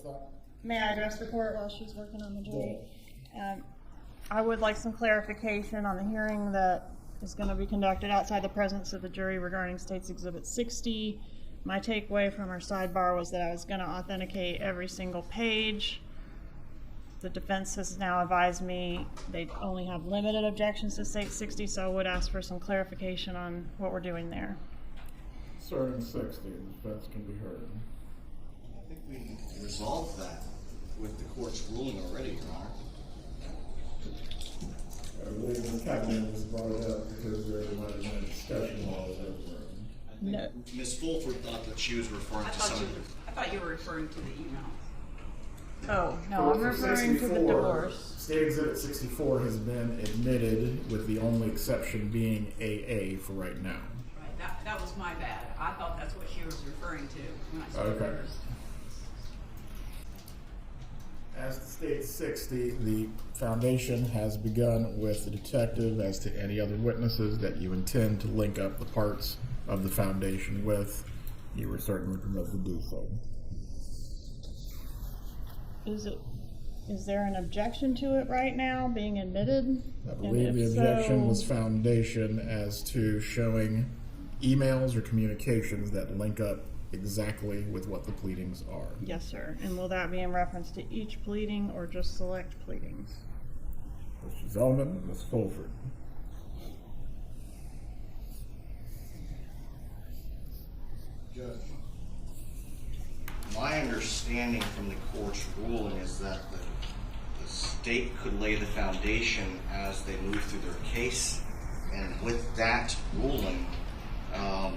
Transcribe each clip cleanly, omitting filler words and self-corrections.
that? May I address the court while she's working on the jury? I would like some clarification on the hearing that is going to be conducted outside the presence of the jury regarding State's Exhibit 60. My takeaway from our sidebar was that I was going to authenticate every single page. The defense has now advised me they only have limited objections to State 60, so I would ask for some clarification on what we're doing there. Starting 60, the defense can be heard. I think we resolved that with the court's ruling already, Your Honor. I believe Ms. Katherine just brought it up because there might have been a discussion while it was over. No. Ms. Fulford thought that she was referring to something. I thought you were referring to the email. Oh, no, I'm referring to the divorce. State Exhibit 64 has been admitted with the only exception being AA for right now. Right, that was my bad. I thought that's what she was referring to when I said Okay. hers. As to State 60, the foundation has begun with the detective as to any other witnesses that you intend to link up the parts of the foundation with. You were certainly permitted to do so. Is there an objection to it right now being admitted? I believe the objection was foundation as to showing emails or communications that link up exactly with what the pleadings are. Yes, sir. And will that be in reference to each pleading or just select pleadings? Mr. Zellman, Ms. Fulford. Judge, my understanding from the court's ruling is that the state could lay the foundation as they move through their case, and with that ruling, I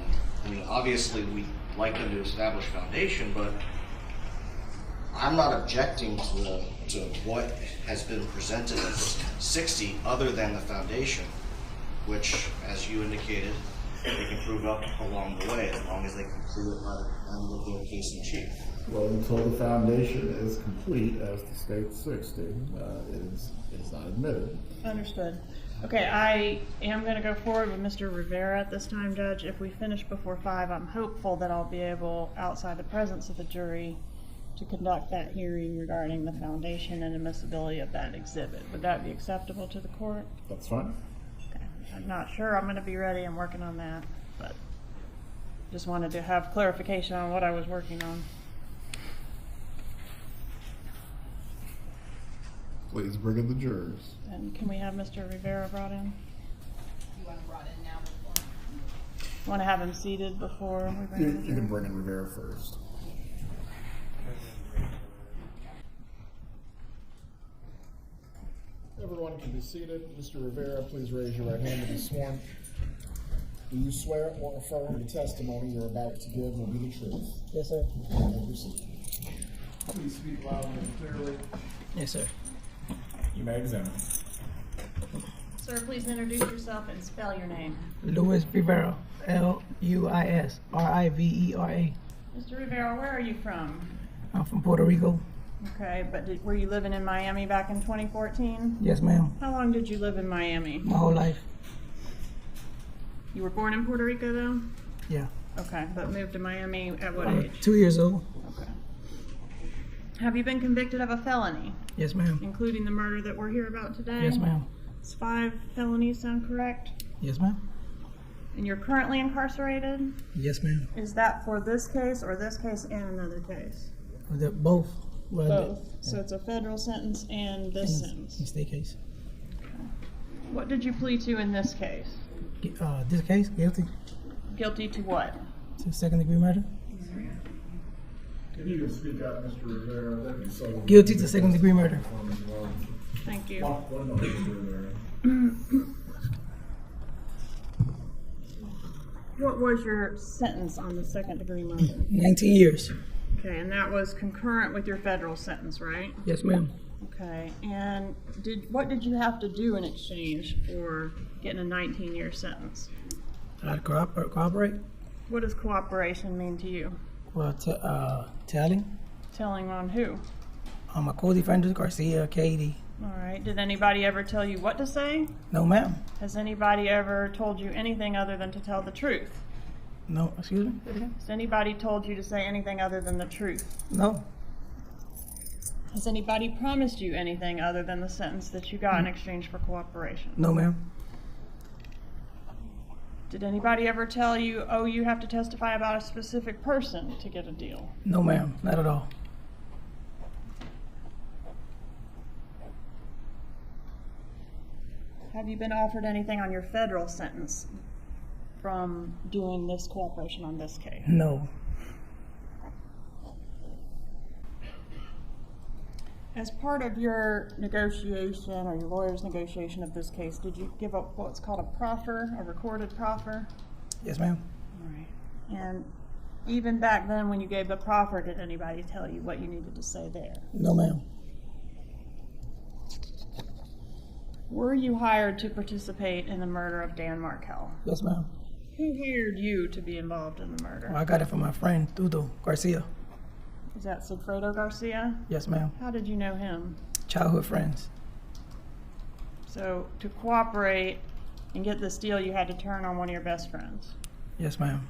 mean, obviously we like them to establish foundation, but I'm not objecting to what has been presented as 60 other than the foundation, which, as you indicated, they can prove up along the way as long as they conclude it by the end of their case in chief. Well, until the foundation is complete as to State 60, it is not admitted. Understood. Okay, I am going to go forward with Mr. Rivera at this time, Judge. If we finish before 5, I'm hopeful that I'll be able, outside the presence of the jury, to conduct that hearing regarding the foundation and admissibility of that exhibit. Would that be acceptable to the court? That's fine. Okay. I'm not sure I'm going to be ready. I'm working on that, but just wanted to have clarification on what I was working on. Please bring in the jurors. And can we have Mr. Rivera brought in? You want it brought in now before? Want to have him seated before we bring You him in? can bring in Rivera first. Everyone can be seated. Mr. Rivera, please raise your right hand to be sworn. Do you swear or affirm the testimony you're about to give will be the truth? Yes, sir. Thank you, sir. Please speak loudly and clearly. Yes, sir. You may examine. Sir, please introduce yourself and spell your name. Luis Rivera, Luis Rivera. Mr. Rivera, where are you from? I'm from Puerto Rico. Okay, but were you living in Miami back in 2014? Yes, ma'am. How long did you live in Miami? My whole life. You were born in Puerto Rico, though? Yeah. Okay, but moved to Miami at what I'm age? 2 years old. Okay. Have you been convicted of a felony, Yes, ma'am. including the murder that we're here about today? Yes, ma'am. It's 5 felonies, sound correct? Yes, ma'am. And you're currently incarcerated? Yes, ma'am. Is that for this case or this case and another case? Both. Well, Both. So it's a federal sentence and this sentence. State case. What did you plead to in this case? This case, guilty Guilty to what? to second-degree murder. If you can speak up, Mr. Rivera, that'd be so. Guilty to second-degree murder. Thank you. One moment, Mr. Rivera. What was your sentence on the second degree murder? 19 years. Okay, and that was concurrent with your federal sentence, right? Yes, ma'am. Okay, and what did you have to do in exchange for getting a 19-year sentence? Cooperate. What does cooperation mean to you? Well, telling. Telling on who? My co-defenders, Garcia, Katie. All right, did anybody ever tell you what to say? No, ma'am. Has anybody ever told you anything other than to tell the truth? No, excuse me? Has anybody told you to say anything other than the truth? No. Has anybody promised you anything other than the sentence that you got in exchange for cooperation? No, ma'am. Did anybody ever tell you, oh, you have to testify about a specific person to get a deal? No, ma'am. Not at all. Have you been offered anything on your federal sentence from doing this cooperation on this case? No. As part of your negotiation or your lawyer's negotiation of this case, did you give up what's called a proffer, a recorded proffer? Yes, ma'am. All right. And even back then when you gave the proffer, did anybody tell you what you needed to say there? No, ma'am. Were you hired to participate in the murder of Dan Markel? Yes, ma'am. Who hired you to be involved in the murder? Well, I got it from my friend, Sigfredo Garcia. Is that Sigfredo Garcia? Yes, ma'am. How did you know him? Childhood friends. So to cooperate and get this deal, you had to turn on one of your best friends. Yes, ma'am.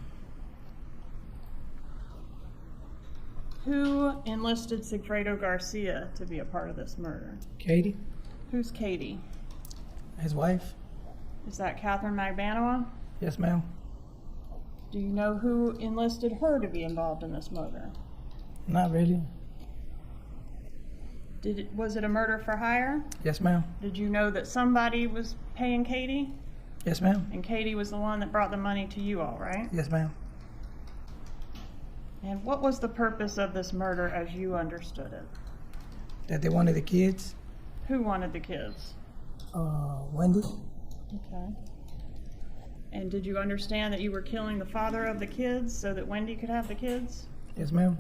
Who enlisted Sigfredo Garcia to be a part of this murder? Katie, Who's Katie? his wife. Is that Katherine Magbanua? Yes, ma'am. Do you know who enlisted her to be involved in this murder? Not really. Was it a murder for hire? Yes, ma'am. Did you know that somebody was paying Katie? Yes, ma'am. And Katie was the one that brought the money to you all, right? Yes, ma'am. And what was the purpose of this murder as you understood it? That they wanted the kids. Who wanted the kids? Wendy. Okay. And did you understand that you were killing the father of the kids so that Wendy could have the kids? Yes, ma'am.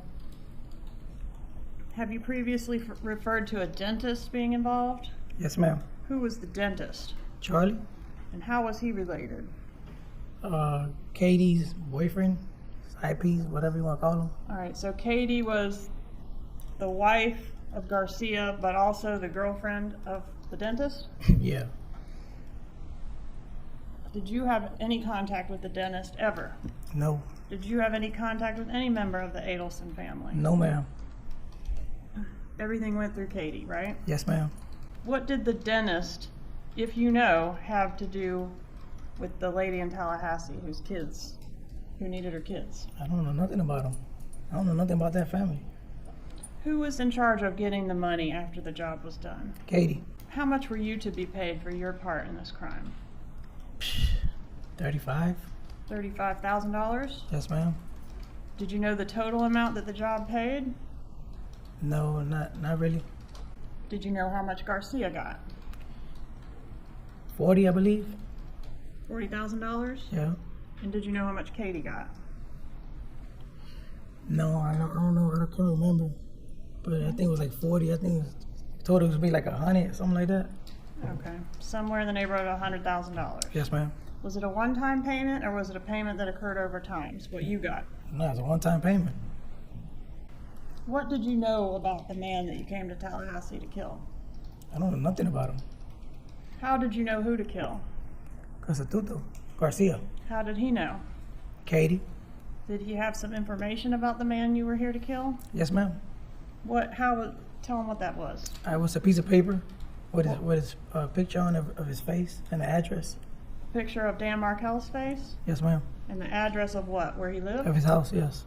Have you previously referred to a dentist being involved? Yes, ma'am. Who was the dentist? Charlie. And how was he related? Katie's boyfriend. IPs, whatever you want to call him. All right, so Katie was the wife of Garcia, but also the girlfriend of the dentist? Yeah. Did you have any contact with the dentist ever? No. Did you have any contact with any member of the Adelson family? No, ma'am. Everything went through Katie, right? Yes, ma'am. What did the dentist, if you know, have to do with the lady in Tallahassee who needed her kids? I don't know nothing about him. I don't know nothing about that family. Who was in charge of getting the money after the job was done? Katie. How much were you to be paid for your part in this crime? 35. $35,000? Yes, ma'am. Did you know the total amount that the job paid? No, not really. Did you know how much Garcia got? 40, I believe. $40,000? Yeah. And did you know how much Katie got? No, I don't know. I can't remember. But I think it was like 40. I think it was total was be like 100, something like that. Okay, somewhere in the neighborhood of $100,000. Yes, ma'am. Was it a one-time payment or was it a payment that occurred over time? Is what you got. No, it's a one-time payment. What did you know about the man that you came to Tallahassee to kill? I don't know nothing about him. How did you know who to kill? Sigfredo Garcia. How did he know? Katie. Did he have some information about the man you were here to kill? Yes, ma'am. Tell him what that was. I was a piece of paper with his picture on of his face and the address. Picture of Dan Markel's face? Yes, ma'am. And the address of what? Where he lived? Of his house, yes.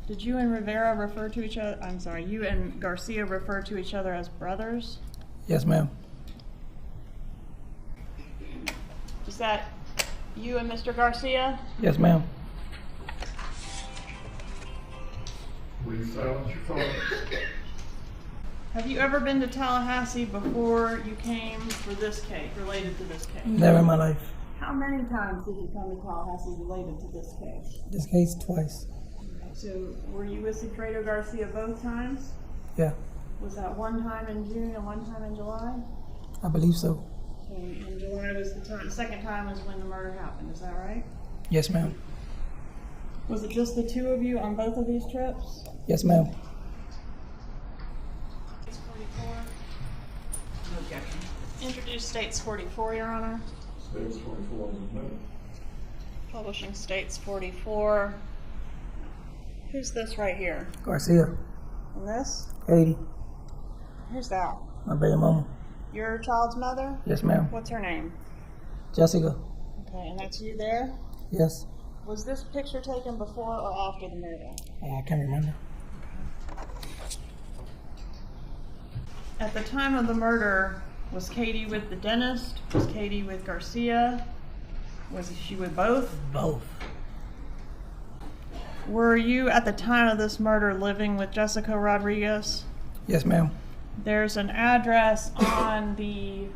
Did you and Rivera refer to each other? I'm sorry, you and Garcia refer to each other as brothers? Yes, ma'am. Is that you and Mr. Garcia? Yes, ma'am. Please silence your phone. Have you ever been to Tallahassee before you came for this case, related to this case? Never in my life. How many times did you come to Tallahassee related to this case? This case twice. So were you with Sigfredo Garcia both times? Yeah, Was that one time in June and one time in July? I believe so. So in July was the time, the second time was when the murder happened, is that right? Yes, ma'am. Was it just the two of you on both of these trips? Yes, ma'am. States 44. No objection. Introduce States 44, Your Honor. States 44 is admitted. Publishing States 44. Who's this right here? Garcia. And this? 80. Who's that? My baby mama. Your child's mother? Yes, ma'am. What's her name? Jessica. Okay, and that's you there? Yes. Was this picture taken before or after the murder? I can't remember. At the time of the murder, was Katie with the dentist? Was Katie with Garcia? Was she with both? Both. Were you at the time of this murder living with Jessica Rodriguez? Yes, ma'am. There's an address on the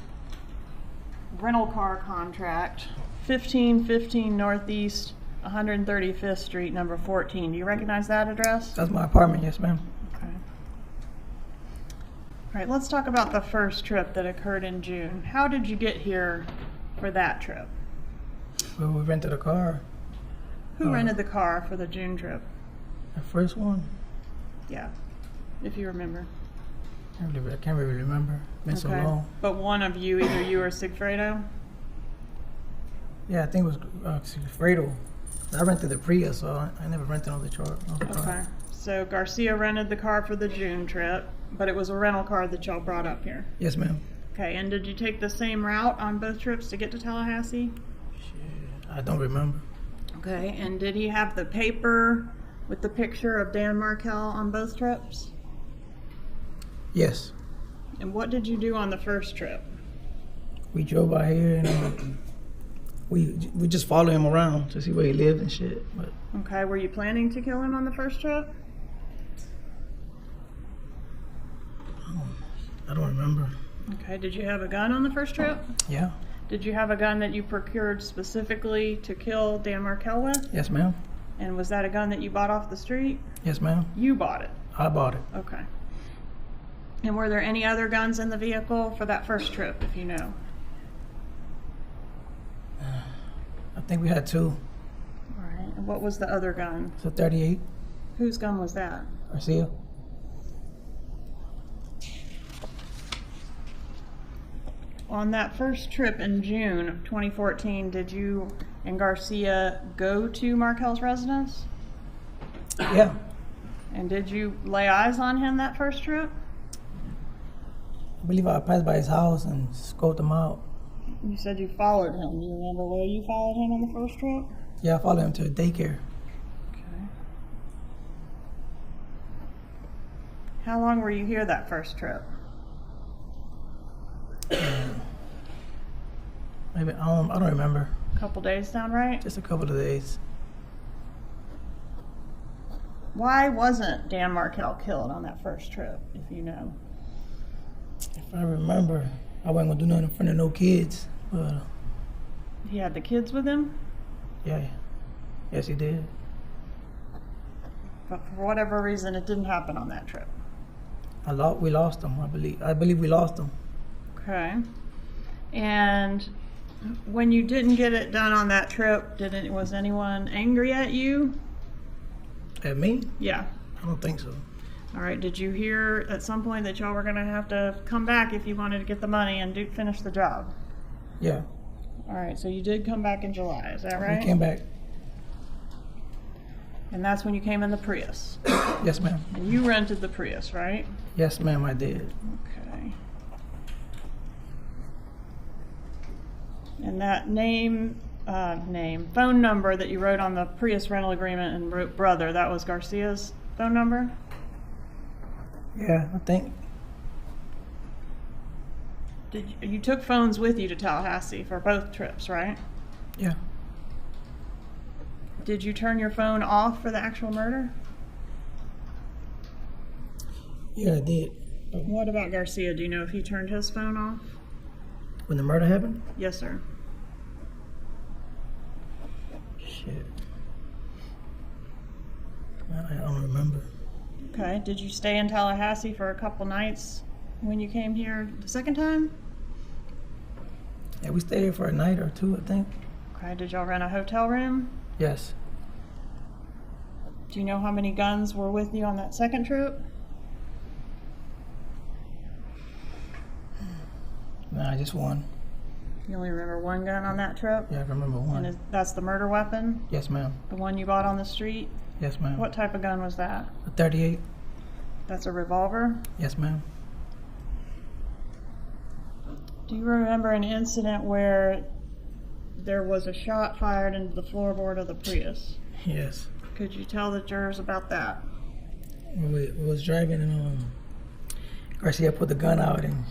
rental car contract, 1515 Northeast 135th Street, number 14. Do you recognize that address? That's my apartment. Yes, ma'am. Okay. All right, let's talk about the first trip that occurred in June. How did you get here for that trip? Well, we rented a car. Who rented the car for the June trip? The first one. Yeah, if you remember. I can't really remember. Been so long. But one of you, either you or Sigfredo? Yeah, I think it was Sigfredo. I rented the Prius, so I never rented another car. Okay. So Garcia rented the car for the June trip, but it was a rental car that y'all brought up here. Yes, ma'am. Okay, and did you take the same route on both trips to get to Tallahassee? Shit, I don't remember. Okay, and did he have the paper with the picture of Dan Markel on both trips? Yes. And what did you do on the first trip? We drove by here and we just followed him around to see where he lived and shit. But Okay, were you planning to kill him on the first trip? I don't remember. Okay, did you have a gun on the first trip? Yeah. Did you have a gun that you procured specifically to kill Dan Markel with? Yes, ma'am. And was that a gun that you bought off the street? Yes, ma'am. You bought it. I bought it. Okay. And were there any other guns in the vehicle for that first trip, if you know? I think we had two. All right. And what was the other gun? It's a 38. Whose gun was that? Garcia. On that first trip in June of 2014, did you and Garcia go to Markel's residence? Yeah. And did you lay eyes on him that first trip? I believe I passed by his house and scoped him out. You said you followed him. Do you remember where you followed him on the first trip? Yeah, I followed him to a daycare. Okay. How long were you here that first trip? Maybe I don't remember. A couple days sound right? Just a couple of days. Why wasn't Dan Markel killed on that first trip, if you know? If I remember, I wasn't gonna do nothing in front of no kids. But He had the kids with him, yeah, yes he did. but for whatever reason, it didn't happen on that trip. We lost him. I believe we lost him. Okay. And when you didn't get it done on that trip, was anyone angry at you? At me? Yeah. I don't think so. All right. Did you hear at some point that y'all were going to have to come back if you wanted to get the money and finish the job? Yeah. All right. So you did come back in July. Is that right? We came back. And that's when you came in the Prius. Yes, ma'am. And you rented the Prius, right? Yes, ma'am, I did. Okay. And that phone number that you wrote on the Prius rental agreement and wrote brother, that was Garcia's phone number? Yeah, I think. You took phones with you to Tallahassee for both trips, right? Yeah. Did you turn your phone off for the actual murder? Yeah, I did. What about Garcia? Do you know if he turned his phone off? When the murder happened? Yes, sir. Shit. I don't remember. Okay. Did you stay in Tallahassee for a couple nights when you came here the second time? Yeah, we stayed here for a night or two, I think. Okay. Did y'all rent a hotel room? Yes. Do you know how many guns were with you on that second trip? Nah, just one. You only remember one gun on that trip? Yeah, I remember one. And that's the murder weapon? Yes, ma'am. The one you bought on the street? Yes, ma'am. What type of gun was that? A 38. That's a revolver? Yes, ma'am. Do you remember an incident where there was a shot fired into the floorboard of the Prius? Yes. Could you tell the jurors about that? We was driving and Garcia put the gun out and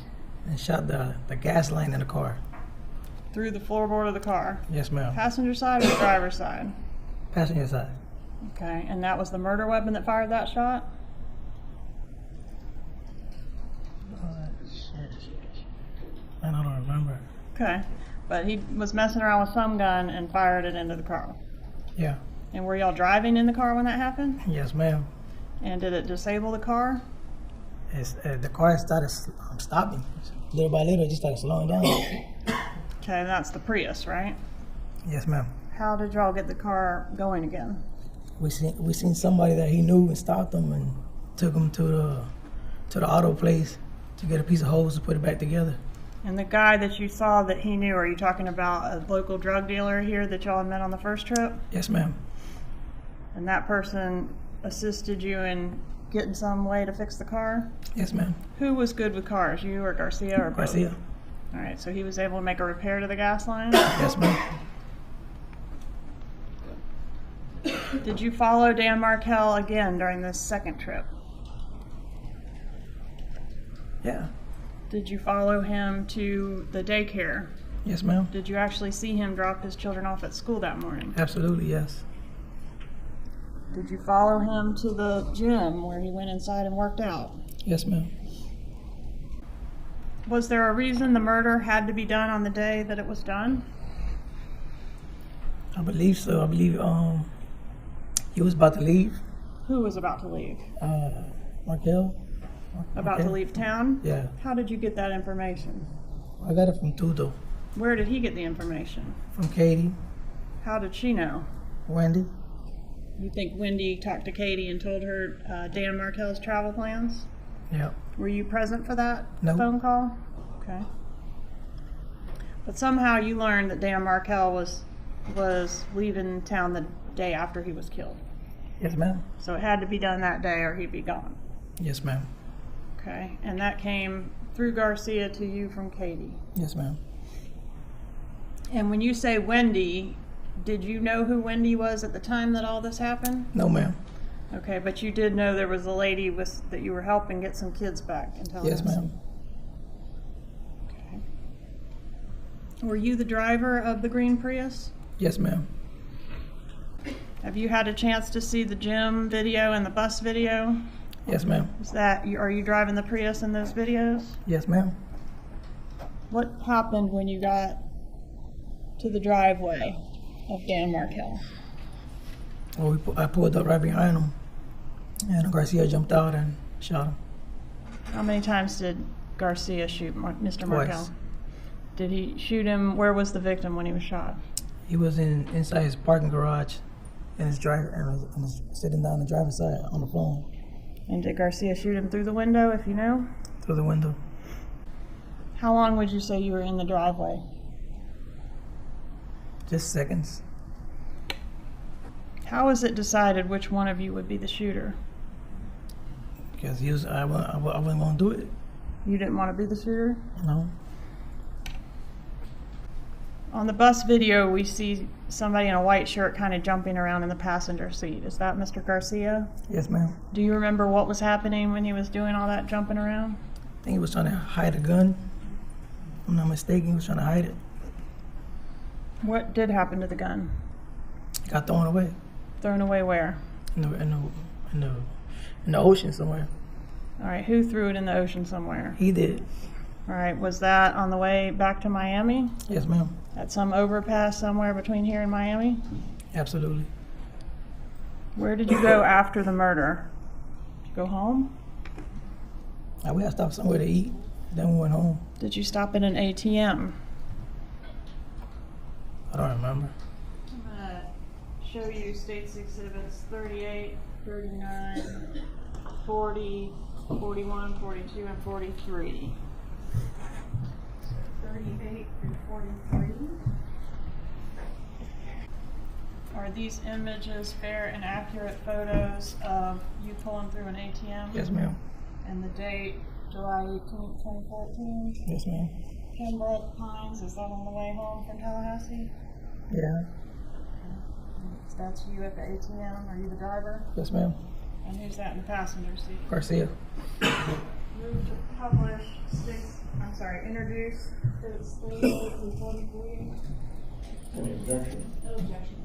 shot the gas line in the car. Through the floorboard of the car? Yes, ma'am. Passenger side or driver's side? Passenger side. Okay, and that was the murder weapon that fired that shot? I don't remember. Okay, but he was messing around with some gun and fired it into the car. Yeah. And were y'all driving in the car when that happened? Yes, ma'am. And did it disable the car? The car started stopping. Little by little, it just started slowing down. Okay, that's the Prius, right? Yes, ma'am. How did y'all get the car going again? We seen somebody that he knew and stopped him and took him to the auto place to get a piece of hose to put it back together. And the guy that you saw that he knew, are you talking about a local drug dealer here that y'all had met on the first trip? Yes, ma'am. And that person assisted you in getting some way to fix the car? Yes, ma'am. Who was good with cars, you or Garcia or both? Garcia. All right, so he was able to make a repair to the gas line? Yes, ma'am. Did you follow Dan Markel again during this second trip? Yeah. Did you follow him to the daycare? Yes, ma'am. Did you actually see him drop his children off at school that morning? Absolutely, yes. Did you follow him to the gym where he went inside and worked out? Yes, ma'am. Was there a reason the murder had to be done on the day that it was done? I believe so. I believe he was about to leave. Who was about to leave? Markel. About to leave town? Yeah. How did you get that information? I got it from Tudo, Where did he get the information? from Katie, How did she know? Wendy. You think Wendy talked to Katie and told her Dan Markel's travel plans? Yeah. Were you present for that No. phone call? Okay. But somehow you learned that Dan Markel was leaving town the day after he was killed. Yes, ma'am. So it had to be done that day or he'd be gone. Yes, ma'am. Okay. And that came through Garcia to you from Katie. Yes, ma'am. And when you say Wendy, did you know who Wendy was at the time that all this happened? No, ma'am. Okay, but you did know there was a lady that you were helping get some kids back in Tallahassee. Yes, ma'am. Okay. Were you the driver of the green Prius? Yes, ma'am. Have you had a chance to see the gym video and the bus video? Yes, ma'am. Are you driving the Prius in those videos? Yes, ma'am. What happened when you got to the driveway of Dan Markel? Well, I pulled up right behind him, and Garcia jumped out and shot him. How many times did Garcia shoot Mr. Twice. Markel? Did he shoot him? Where was the victim when he was shot? He was inside his parking garage, and his driver and was sitting down the driver's side on the phone And did Garcia shoot him through the window, if you know? through the window. How long would you say you were in the driveway? Just seconds. How was it decided which one of you would be the shooter? Because I wasn't gonna do it. You didn't want to be the shooter? No. On the bus video, we see somebody in a white shirt kind of jumping around in the passenger seat. Is that Mr. Garcia? Yes, ma'am. Do you remember what was happening when he was doing all that jumping around? I think he was trying to hide a gun. If I'm not mistaken, he was trying to hide it. What did happen to the gun? It got thrown away Thrown away where? in the ocean somewhere. All right, who threw it in the ocean somewhere? He did. All right, was that on the way back to Miami? Yes, ma'am. At some overpass somewhere between here and Miami? Absolutely. Where did you go after the murder? Did you go home? We had to stop somewhere to eat. Then we went home. Did you stop at an ATM? I don't remember. I'm going to show you State's Exhibits 38, 39, 40, 41, 42, and 43. 38 through 43. Are Are these images fair and accurate photos of you pulling through an ATM? Yes, ma'am. And the date, July 18th, 2014? Yes, ma'am. Pembroke Pines, is that on the way home from Tallahassee? Yeah. That's you at the ATM. Are you the driver? Yes, ma'am. And who's that in the passenger seat? Garcia. Move to publish introduce states 38 through 43. Any objection? No objection.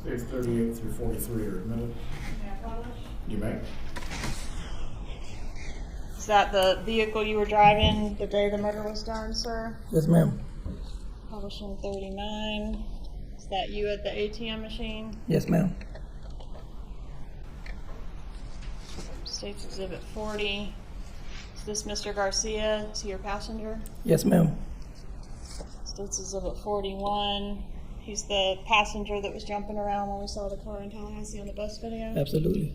States 38 through 43 are admitted. May I publish? You may. Is that the vehicle you were driving the day the murder was done, sir? Yes, ma'am. Publishing 39. Is that you at the ATM machine? Yes, ma'am. States Exhibit 40. Is this Mr. Garcia? Is he your passenger? Yes, ma'am. States Exhibit 41. He's the passenger that was jumping around when we saw the car in Tallahassee on the bus video? Absolutely.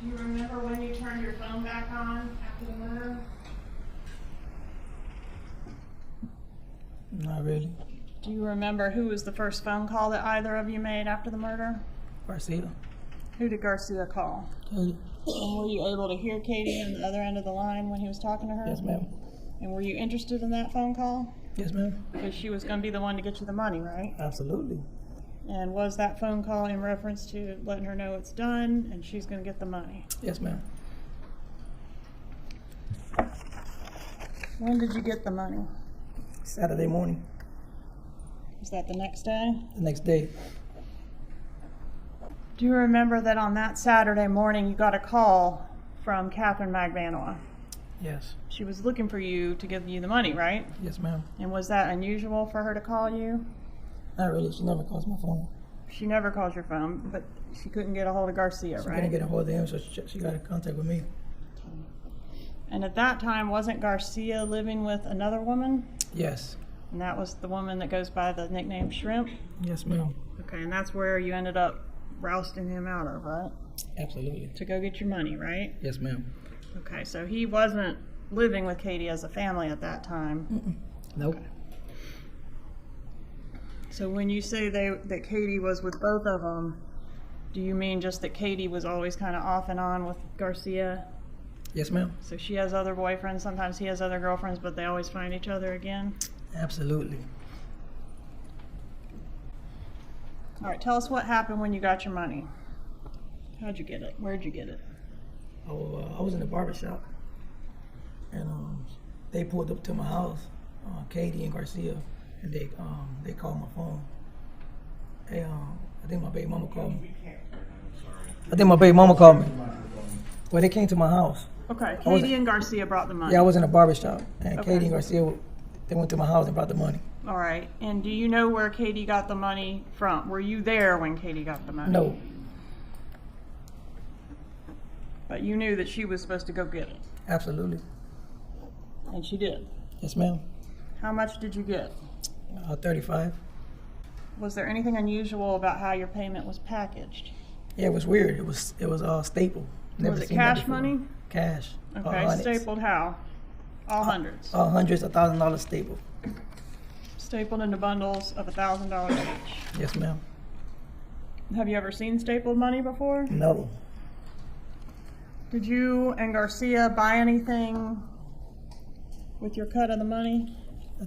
Do you remember when you turned your phone back on after the murder? Not really. Do you remember who was the first phone call that either of you made after the murder? Garcia. Who did Garcia call? Katie. And were you able to hear Katie on the other end of the line when he was talking to her? Yes, ma'am. And were you interested in that phone call? Yes, ma'am. Because she was going to be the one to get you the money, right? Absolutely. And was that phone call in reference to letting her know it's done and she's going to get the money? Yes, ma'am. When did you get the money? Saturday morning. Was that the next day? The next day. Do you remember that on that Saturday morning you got a call from Katherine Magbanua? Yes. She was looking for you to give you the money, right? Yes, ma'am. And was that unusual for her to call you? Not really. She never calls my phone. She never calls your phone, but she couldn't get a hold of Garcia, She right? couldn't get a hold of him, so she got in contact with me. And at that time, wasn't Garcia living with another woman? Yes. And that was the woman that goes by the nickname Shrimp? Yes, ma'am. Okay, and that's where you ended up rousting him out of, right? Absolutely. To go get your money, right? Yes, ma'am. Okay, so he wasn't living with Katie as a family at that time. Nope. Okay. So when you say that Katie was with both of them, do you mean just that Katie was always kind of off and on with Garcia? Yes, ma'am. So she has other boyfriends, sometimes he has other girlfriends, but they always find each other again? Absolutely. All right, tell us what happened when you got your money. How'd you get it? Where'd you get it? I was in the barbershop, and they pulled up to my house, Katie and Garcia, and they called my phone. Hey, I think my baby mama called me. Well, they came to my house. Okay, I was- Katie and Garcia brought the money. Yeah, I was in a barbershop, and Okay. Katie and Garcia, they went to my house and brought the money. All right, and do you know where Katie got the money from? Were you there when Katie got the money? No, But you knew that she was supposed to go get it, absolutely. and she did. Yes, ma'am. How much did you get? 35. Was there anything unusual about how your payment was packaged? Yeah, it was weird. It was stapled. Never Was it seen that cash before. money? Cash. Okay, Hundreds. stapled how? All hundreds. Hundreds, $1,000 stapled. Stapled into bundles of $1,000 each. Yes, ma'am. Have you ever seen stapled money before? No. Did you and Garcia buy anything with your cut of the money?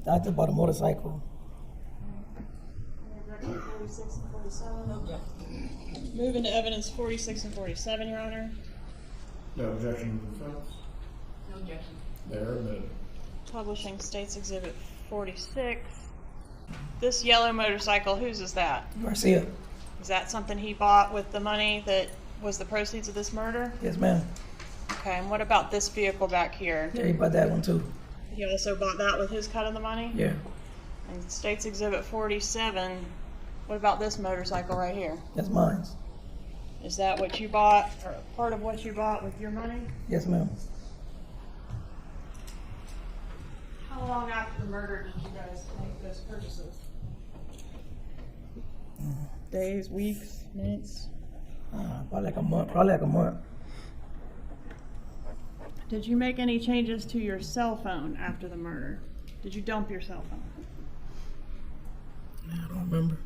I just bought a motorcycle. 46 and 47. Moving to evidence 46 and 47, Your Honor. No objection to the defense. No objection. They are admitted. Publishing States Exhibit 46. This yellow motorcycle, whose is that? Garcia. Is that something he bought with the money that was the proceeds of this murder? Yes, ma'am. Okay, and what about this vehicle back here? Yeah, he bought that one too. He also bought that with his cut of the money? Yeah. And States Exhibit 47, what about this motorcycle right here? That's mine. Is that what you bought, or part of what you bought with your money? Yes, ma'am. How long after the murder did you guys make those purchases? Days, weeks, months? Probably like a month. Did you make any changes to your cell phone after the murder? Did you dump your cell phone? I don't remember.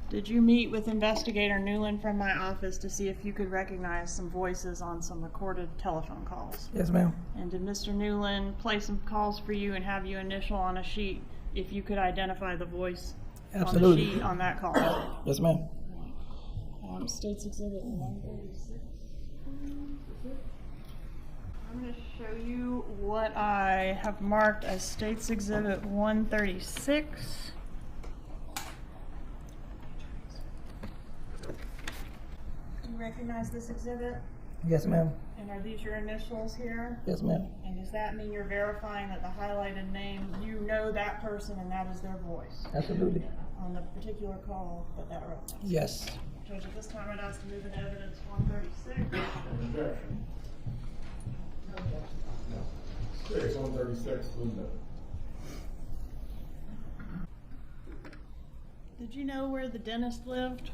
Did you meet with Investigator Newland from my office to see if you could recognize some voices on some recorded telephone calls? Yes, ma'am. And did Mr. Newland play some calls for you and have you initial on a sheet if you could identify the voice Absolutely. on the sheet on that call? Yes, ma'am. State's Exhibit 136. I'm going to show you what I have marked as State's Exhibit 136. Do you recognize this exhibit? Yes, ma'am. And are these your initials here? Yes, ma'am. And does that mean you're verifying that the highlighted name, you know that person and that is their voice Absolutely. on the particular call that reference? Yes. Judge, at this time I'd ask to move into evidence 136. Objection. 136, Linda. Did you know where the dentist lived?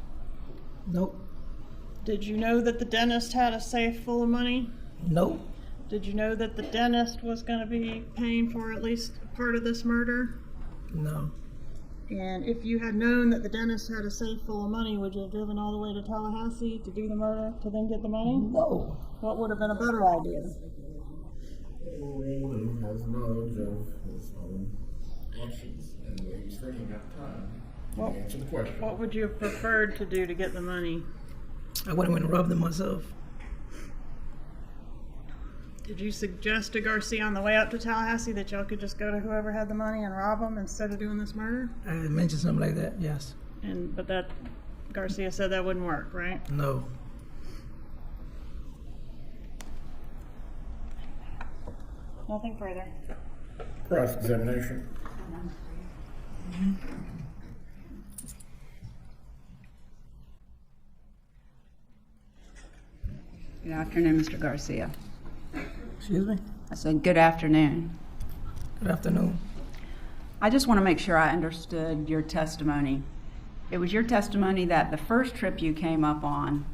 Nope. Did you know that the dentist had a safe full of money? Nope. Did you know that the dentist was going to be paying for at least part of this murder? No. And if you had known that the dentist had a safe full of money, would you have driven all the way to Tallahassee to do the murder to then get the money? No. What would have been a better idea? He has knowledge of his own actions and what he was thinking at the time. Well, Answer the question. What would you have preferred to do to get the money? I wouldn't want to rob them myself. Did you suggest to Garcia on the way up to Tallahassee that y'all could just go to whoever had the money and rob them instead of doing this murder? I had mentioned something like that, yes. But that Garcia said that wouldn't work, right? No. Nothing further. Cross-examination. Good afternoon, Mr. Garcia. Excuse me? I said, good afternoon. Good afternoon. I just want to make sure I understood your testimony. It was your testimony that the first trip you came up on,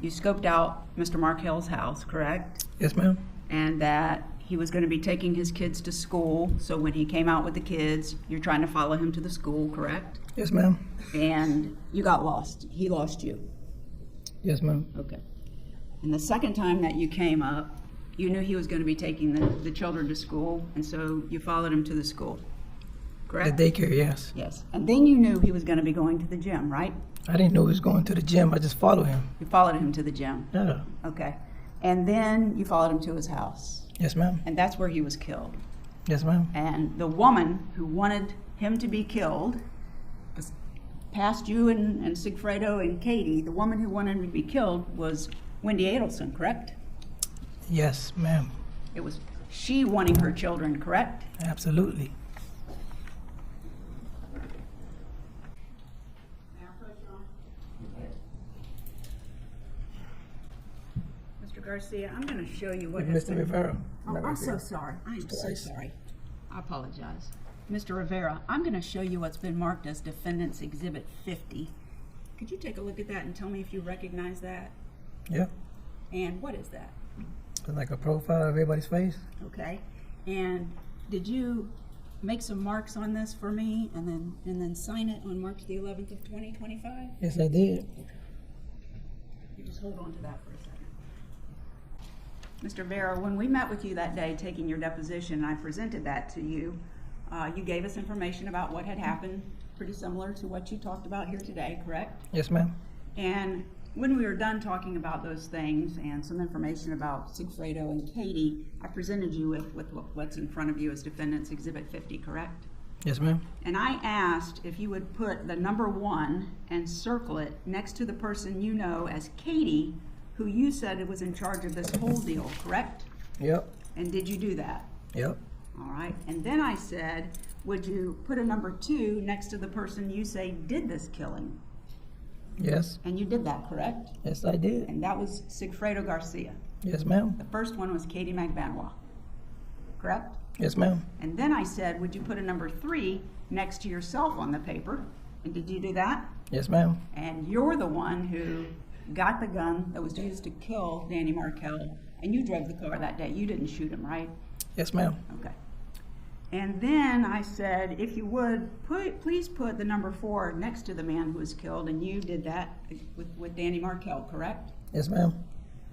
you scoped out Mr. Markel's house, correct? Yes, ma'am. And that he was going to be taking his kids to school, so when he came out with the kids, you're trying to follow him to the school, correct? Yes, ma'am. And you got lost. He lost you. Yes, ma'am. Okay. And the second time that you came up, you knew he was going to be taking the children to school, and so you followed him to the school, correct? The daycare, yes. Yes. And then you knew he was going to be going to the gym, right? I didn't know he was going to the gym. I just followed him. You followed him to the gym. Yeah. Okay. And then you followed him to his house, Yes, ma'am. and that's where he was killed. Yes, ma'am. And the woman who wanted him to be killed, past you and Sigfredo and Katie, the woman who wanted him to be killed was Wendy Adelson, correct? Yes, ma'am. It was she wanting her children, correct? Absolutely. Mr. Garcia, I'm going to show you what Mr. Rivera. Oh, I'm so sorry. I'm so Twice. sorry. I apologize. Mr. Rivera, I'm going to show you what's been marked as Defendant's Exhibit 50. Could you take a look at that and tell me if you recognize that? Yeah. And what is that? It's like a profile of everybody's face. Okay. And did you make some marks on this for me and then sign it on March the 11th of 2025? Yes, I did. You just hold on to that for a second. Mr. Vera, when we met with you that day taking your deposition and I presented that to you, you gave us information about what had happened, pretty similar to what you talked about here today, correct? Yes, ma'am. And when we were done talking about those things and some information about Sigfredo and Katie, I presented you with what's in front of you as Defendant's Exhibit 50, correct? Yes, ma'am. And I asked if you would put the number 1 and circle it next to the person you know as Katie, who you said was in charge of this whole deal, correct? Yep. And did you do that? Yep. All right. And then I said, would you put a number 2 next to the person you say did this killing? Yes. And you did that, correct? Yes, I did. And that was Sigfredo Garcia. Yes, ma'am. The first one was Katie Magbanua, correct? Yes, ma'am. And then I said, would you put a number 3 next to yourself on the paper? And did you do that? Yes, ma'am. And you're the one who got the gun that was used to kill Dan Markel, and you drove the car that day. You didn't shoot him, right? Yes, ma'am. Okay. And then I said, if you would, please put the number 4 next to the man who was killed, and you did that with Danny Markel, correct? Yes, ma'am.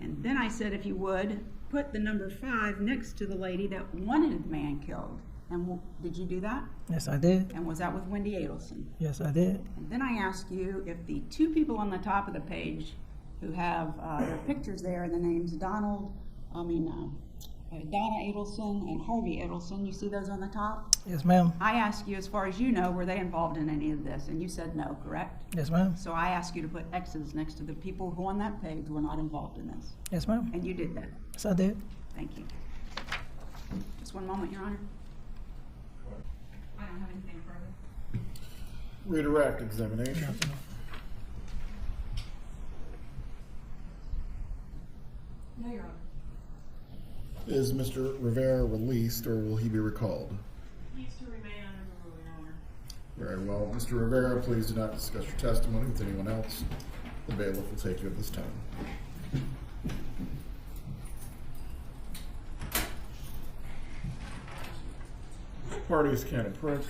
And then I said, if you would, put the number 5 next to the lady that wanted the man killed. And did you do that? Yes, I did. And was that with Wendy Adelson? Yes, I did. And then I asked you if the 2 people on the top of the page who have their pictures there and the names Donna Adelson and Harvey Adelson, you see those on the top? Yes, ma'am. I asked you, as far as you know, were they involved in any of this? And you said no, correct? Yes, ma'am. So I asked you to put X's next to the people who on that page were not involved in this. Yes, ma'am. And you did that. Yes, I did. Thank you. Just one moment, Your Honor. I don't have anything further. Redirect examination. No, Your Honor. Is Mr. Rivera released or will he be recalled? Needs to remain under ruling order. Very well. Mr. Rivera, please do not discuss your testimony with anyone else. The bailiff will take you at this time. Parties can approach.